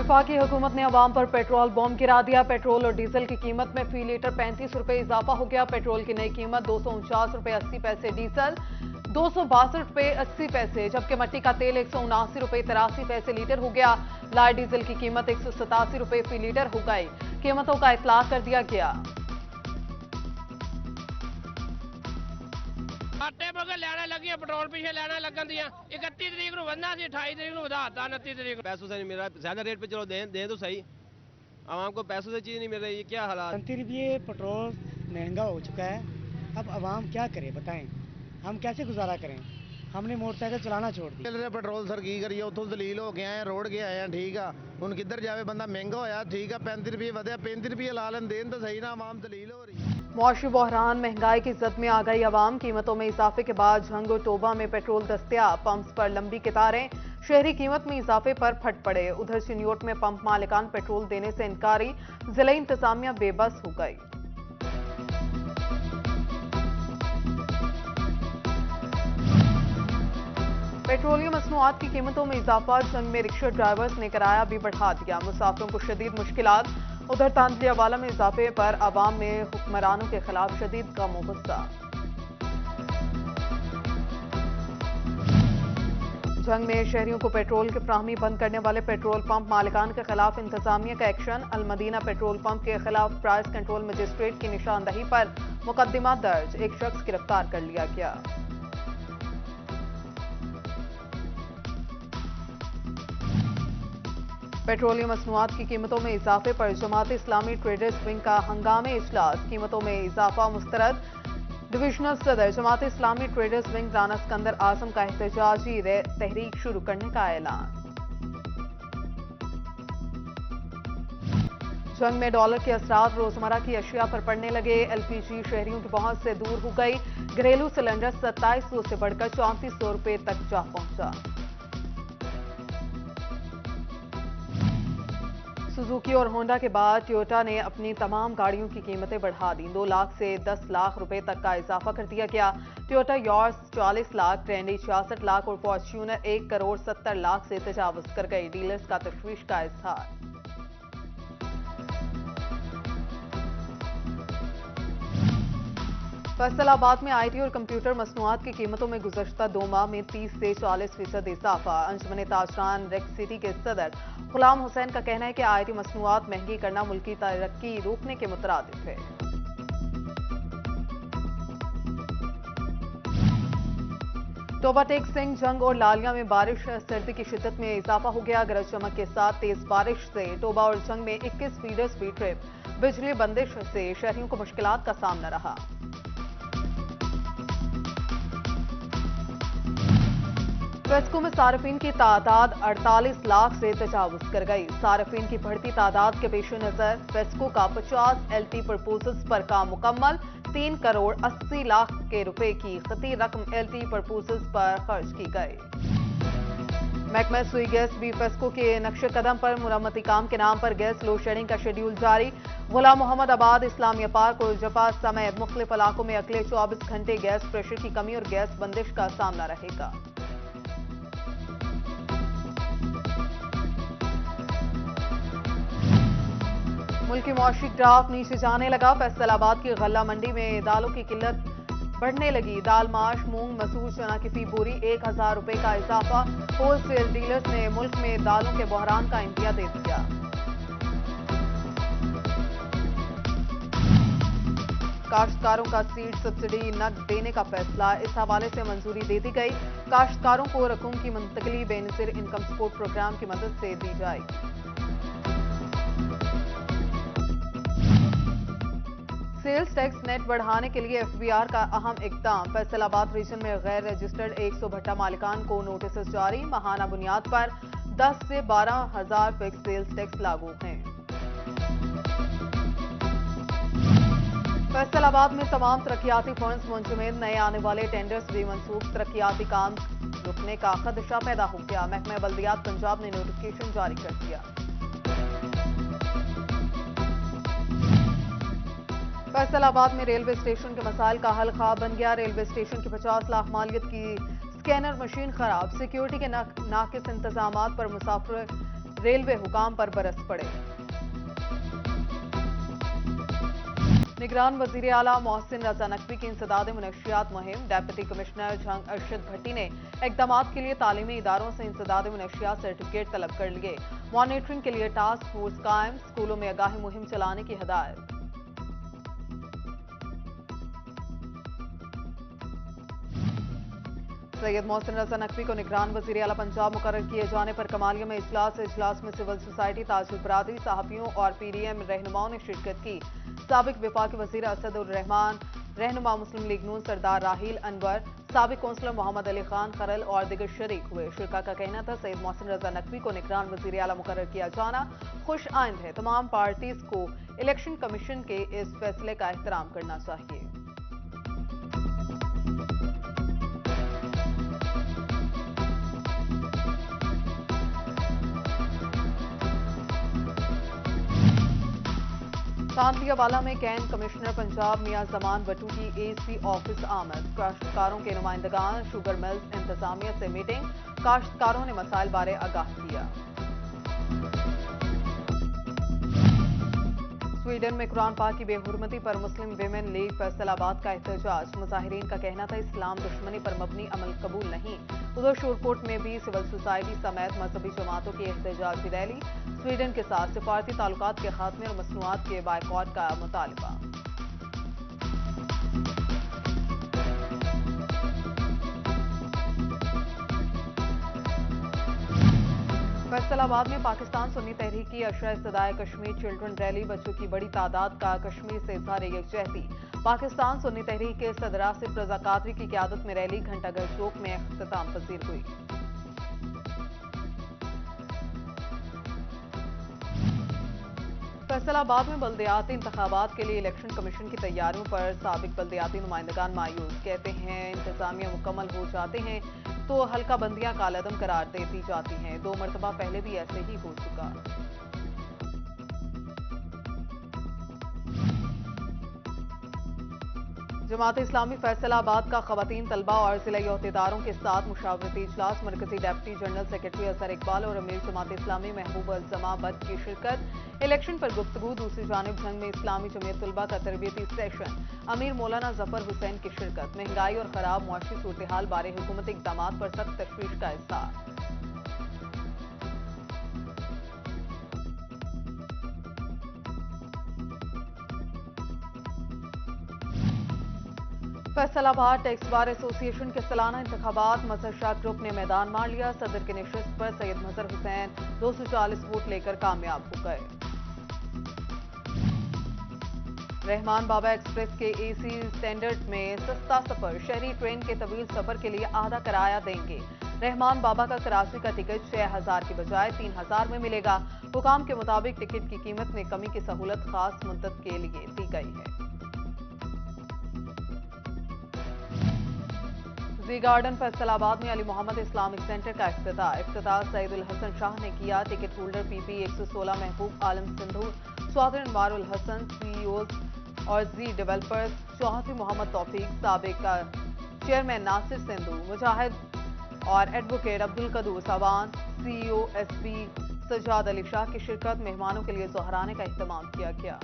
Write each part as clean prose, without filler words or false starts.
वफाकी हुकूमत ने अवाम पर पेट्रोल बॉम्ब गिरा दिया। पेट्रोल और डीजल की कीमत में फी लीटर 35 रुपए इजाफा हो गया। पेट्रोल की नई कीमत 249 रुपए 80 पैसे, डीजल 262 रुपए 80 पैसे, जबकि मट्टी का तेल 179 रुपए 83 पैसे लीटर हो गया। लाइट डीजल की कीमत 187 रुपए फी लीटर हो गई। कीमतों का इतलाक कर दिया गया। आटे मगर लैना लगी पेट्रोल पीछे लैना लगन दियां 31 तरीक को बनना सी 28 तरीक को ਵਧਾਤਾ 29 तरीक को। पैसों से नहीं मिल रहा, ज्यादा रेट पे चलो दें तो सही, आवाम को पैसों से चीज नहीं मिल रही। ये क्या हालात। 35 रुपये पेट्रोल महंगा हो चुका है। अब आवाम क्या करे बताएं, हम कैसे गुजारा करें। हमने मोटरसाइकिल चलाना छोड़ दी। पेट्रोल सर की करिए, उतों दलील हो गए हैं, रोड के आए हैं, ठीक है हुण किधर जावे बंदा। महंगा होया ठीक है, 35 रुपये वधया, 35 रुपये ला लें, देन तो सही ना, आवाम दलील हो रही है। मुआशी बहरान, महंगाई की जद में आ गई अवाम। कीमतों में इजाफे के बाद झंग और टोबा में पेट्रोल दस्तयाब, पंप्स पर लंबी कतारें। शहरी कीमत में इजाफे पर फट पड़े। उधर चिन्योट में पंप मालिकान पेट्रोल देने से इनकारी, जिला इंतजामिया बेबस हो गई। पेट्रोलियम मसनूआत की कीमतों में इजाफा, जंग में रिक्शा ड्राइवर्स ने किराया भी बढ़ा दिया। मुसाफिरों को शदीद मुश्किलात। उधर तांदलियावाला में इजाफे पर अवाम में हुक्मरानों के खिलाफ शदीद गम और गुस्सा। जंग में शहरियों को पेट्रोल की फ्राहमी बंद करने वाले पेट्रोल पंप मालिकान के खिलाफ इंतजामिया का एक्शन। अलमदीना पेट्रोल पंप के खिलाफ प्राइस कंट्रोल मजिस्ट्रेट की निशानदही पर मुकदमा दर्ज, एक शख्स गिरफ्तार कर लिया गया। पेट्रोलियम मसनूआत की कीमतों में इजाफे पर जमात इस्लामी ट्रेडर्स विंग का हंगामे इजलास। कीमतों में इजाफा मुस्तरद। डिविजनल सदर जमात इस्लामी ट्रेडर्स विंग राना सिकंदर आजम का एहतजाजी तहरीक शुरू करने का ऐलान। जंग में डॉलर के असरात रोजमर्रा की अशिया पर पड़ने लगे। एलपीजी शहरियों की पहुंच से दूर हो गई। घरेलू सिलेंडर 2700 से बढ़कर 3400 रुपए तक जा पहुंचा। सुजुकी और होंडा के बाद टोयोटा ने अपनी तमाम गाड़ियों की कीमतें बढ़ा दी। 2 लाख से 10 लाख रुपए तक का इजाफा कर दिया गया। टोयोटा यॉर्स 40 लाख, ट्रेंडी 66 लाख और फॉर्च्यूनर 1 करोड़ 70 लाख से तजावुज कर गई। डीलर्स का तशवीश का इजहार। फैसलाबाद में आईटी और कंप्यूटर मसनूआत की कीमतों में गुज़श्ता 2 माह में 30 से 40% इजाफा। अंजुमन ताजरान रेक्स सिटी के सदर गुलाम हुसैन का कहना है कि आईटी मसनूआत महंगी करना मुल्की तरक्की रोकने के मुतरादिफ है। टोबा टेक सिंह, जंग और लालिया में बारिश, सर्दी की शिद्दत में इजाफा हो गया। गरज चमक के साथ तेज बारिश से टोबा और जंग में 21 फीडर्स भी ट्रिप। बिजली बंदिश से शहरियों को मुश्किलात का सामना रहा। फेस्को में सार्फिन की तादाद 48 लाख से तजावुज कर गई। सार्फिन की बढ़ती तादाद के पेश नजर फेस्को का 50 एलटी प्रपोजल्स पर काम मुकम्मल। 3 करोड़ 80 लाख के रुपए की खती रकम एलटी प्रपोजल्स पर खर्च की गई। महकमा सुई गैस भी फेस्को के नक्शे कदम पर मुरम्मती काम के नाम पर गैस लोड शेडिंग का शेड्यूल जारी। गुलाम मोहम्मद आबाद, इस्लामिया पार्क और जफा समेत मुख्तलिफ इलाकों में अगले 24 घंटे गैस प्रेशर की कमी और गैस बंदिश का सामना रहेगा। मुल्की मौशी ग्राफ नीचे जाने लगा। फैसलाबाद की गल्ला मंडी में दालों की किल्लत बढ़ने लगी। दाल, माश, मूंग, मसूर, चना की फी बोरी 1000 रुपए का इजाफा। होलसेल डीलर्स ने मुल्क में दालों के बहरान का इंदिया दे दिया। काश्तकारों का सीड सब्सिडी नकद देने का फैसला, इस हवाले से मंजूरी दे दी गई। काश्तकारों को रकूम की मुंतकली बेनजीर इनकम सपोर्ट प्रोग्राम की मदद से दी जाएगी। सेल्स टैक्स नेट बढ़ाने के लिए एफबीआर का अहम इकदाम। फैसलाबाद रीजन में गैर रजिस्टर्ड 100 भट्टा मालिकान को नोटिस जारी। माहाना बुनियाद पर 10 से 12 हजार फिक्स सेल्स टैक्स लागू हैं। फैसलाबाद में तमाम तरक्याती फंड्स मुंजमद, नए आने वाले टेंडर्स भी मनसूख। तरक्याती काम रुकने का खदशा पैदा हो गया। महकमा बल्दियात पंजाब ने नोटिफिकेशन जारी कर दिया। फैसलाबाद में रेलवे स्टेशन के मसाइल का हल ख्वाब बन गया। रेलवे स्टेशन की 50 लाख मालियत की स्कैनर मशीन खराब। सिक्योरिटी के नाकिस इंतजामात पर मुसाफिर रेलवे हुकाम पर बरस पड़े। निगरान वजीर आला मोहसिन रजा नकवी की इंसदाद मुनशियात मुहिम। डिप्टी कमिश्नर जंग अरशद भट्टी ने इकदाम के लिए तालीमी इदारों से इंसदाद मुनशियात सर्टिफिकेट तलब कर लिए। मॉनिटरिंग के लिए टास्क फोर्स कायम। स्कूलों में आगाही मुहिम चलाने की हिदायत। सैयद मोहसिन रजा नकवी को निगरान वजीर आला पंजाब मुकर्रर किए जाने पर कमालिया में इजलास में सिविल सोसाइटी, ताजुल बरादरी, सहाफियों और पीडीएम रहनुमाओं ने शिरकत की। साबिक वफाकी वजीर असदुर रहमान, रहनुमा मुस्लिम लीग नून सरदार राहील अनवर, साबिक कौंसलर मोहम्मद अली खान खरल और दिगर शरीक हुए। शिरका का कहना था सैयद मोहसिन रजा नकवी को निगरान वजीर आला मुकर्रर किया जाना खुश आइंद है। तमाम पार्टीज को इलेक्शन कमीशन के इस फैसले का एहतराम करना चाहिए। कांतियावाला में कैंट कमिश्नर पंजाब मियां जमान बट्टू की एसी ऑफिस आमद। काश्तकारों के नुमाइंदगान, शुगर मिल्स इंतजामिया से मीटिंग। काश्तकारों ने मसाइल बारे आगाह किया। स्वीडन में कुरान पाक की बेहुरमती पर मुस्लिम विमेन लीग फैसलाबाद का एहतजाज। मुजाहिरीन का कहना था इस्लाम दुश्मनी पर मबनी अमल कबूल नहीं। उधर शोरकोट में भी सिविल सोसाइटी समेत मजहबी जमातों की एहतजाजी रैली। स्वीडन के साथ सिफारती ताल्लुकात के खात्मे और मसनूआत के बायकॉट का मुतालबा। फैसलाबाद में पाकिस्तान सुन्नी तहरीक की अशरा सदाए कश्मीर चिल्ड्रन रैली। बच्चों की बड़ी तादाद का कश्मीर से इजहार यकजहती। पाकिस्तान सुन्नी तहरीक के सदर आसिफ रजा कादरी की क़यादत में रैली घंटाघर चौक में इख्तिताम पजीर हुई। फैसलाबाद में बल्दियाती इंतखाबात के लिए इलेक्शन कमीशन की तैयारियों पर साबिक बल्दियाती नुमाइंदगान मायूस। कहते हैं इंतजामिया मुकम्मल हो जाते हैं तो हल्का बंदियां कालदम करार दे दी जाती हैं। 2 मरतबा पहले भी ऐसे ही हो चुका। जमात इस्लामी फैसलाबाद का खवातीन तलबा और जिला अहदेदारों के साथ मुशावरती इजलास। मरकजी deputy general secretary Azhar Iqbal और अमीर जमात इस्लामी महबूब अल-जमा बट की शिरकत। इलेक्शन पर गुफ्तगू। दूसरी जानिब जंग में इस्लामी जमीयत तलबा का तरबियती सेशन। अमीर मौलाना जफर हुसैन की शिरकत। महंगाई और खराब मुआशी सूरत हाल बारे हुकूमती इक़दामात पर सख्त तशवीश का इज़हार। फैसलाबाद टैक्स बार एसोसिएशन के सालाना इंतखाबात। मजहर शाह ग्रुप ने मैदान मार लिया। सदर की निशस्त पर सैयद मजहर हुसैन 240 वोट लेकर कामयाब हो गए। रहमान बाबा एक्सप्रेस के एसी स्टैंडर्ड में सस्ता सफर। शहरी ट्रेन के तवील सफर के लिए आधा किराया देंगे। रहमान बाबा का कराची का टिकट 6000 की बजाय 3000 में मिलेगा। हुकाम के मुताबिक टिकट की कीमत में कमी की सहूलत खास मुद्दत के लिए दी गई है। जी गार्डन फैसलाबाद में अली मोहम्मद इस्लामिक सेंटर का इफ्तिताह सईदुल हसन शाह ने किया। Ticket holder PP 116 Mehboob Alam Sindhu, Chaudhary Anwarul Hasan, CEO और जी डेवलपर्स, चौधरी मोहम्मद तौफीक, साबिक चेयरमैन नासिर सिंधु, मुजाहिद और advocate Abdul Quddus Awan, CEO SP Sajjad Ali Shah की शिरकत। मेहमानों के लिए ज़ोहराने का इहतमाम किया गया।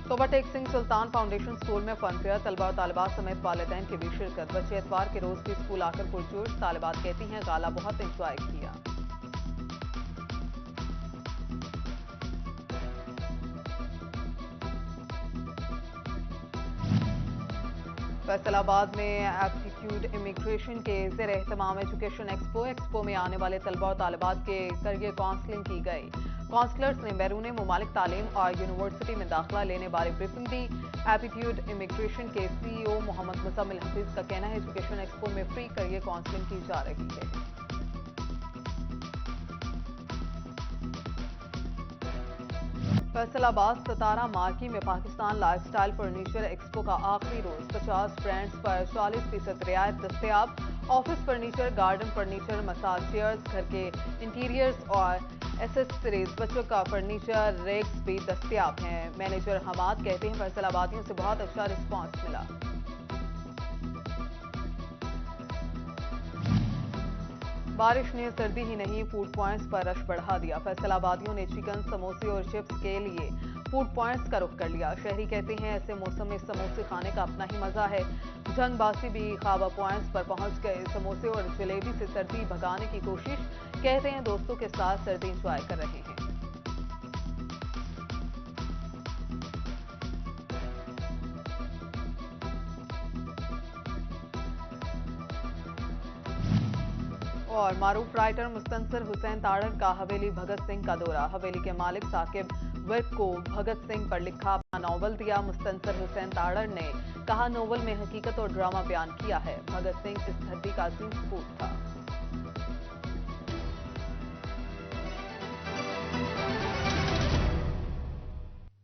तोबा टेक सिंह सुल्तान फाउंडेशन स्कूल में फन फेयर। तलबा और तालिबात समेत वालिदैन की भी शिरकत। बच्चे इतवार के रोज भी स्कूल आकर पुरजोश। तालिबात कहती हैं गाला बहुत एंजॉय किया। फैसलाबाद में एप्टीट्यूड इमिग्रेशन के ज़ेर एहतमाम एजुकेशन एक्सपो में आने वाले तलबा और तालिबात के करियर काउंसलिंग की गई। काउंसलर्स ने बैरून मुमालिक तालीम और यूनिवर्सिटी में दाखिला लेने बारे ब्रीफिंग दी। एप्टीट्यूड इमिग्रेशन के सीईओ मोहम्मद मुजम्मिल हफीज का कहना है एजुकेशन एक्सपो में फ्री करियर काउंसलिंग की जा रही है। फैसलाबाद 17 मार्की में पाकिस्तान लाइफस्टाइल फर्नीचर एक्सपो का आखिरी रोज। 50 ब्रांड्स पर 40% रियायत दस्तयाब। Office furniture, garden furniture, massage chairs, घर के इंटीरियर्स और एसेसरीज, बच्चों का फर्नीचर, रेक्स भी दस्तयाब हैं। मैनेजर हमाद कहते हैं फैसलाबादियों से बहुत अच्छा रिस्पांस मिला। बारिश ने सर्दी ही नहीं फूड पॉइंट्स पर रश बढ़ा दिया। फैसलाबादियों ने चिकन, समोसे और चिप्स के लिए फूड पॉइंट्स का रुख कर लिया। शहरी कहते हैं ऐसे मौसम में समोसे खाने का अपना ही मजा है। जंगबासी भी खाबा पॉइंट्स पर पहुंच गए। समोसे और जलेबी से सर्दी भगाने की कोशिश। कहते हैं दोस्तों के साथ सर्दी एंजॉय कर रहे हैं। और मारूफ राइटर मुस्तनसर हुसैन ताड़र का हवेली भगत सिंह का दौरा। हवेली के मालिक साकिब विर्क को भगत सिंह पर लिखा अपना नॉवल दिया। मुस्तनसर हुसैन ताड़र ने कहा नॉवल में हकीकत और ड्रामा बयान किया है। भगत सिंह इस धरती का अजीम सपूत था।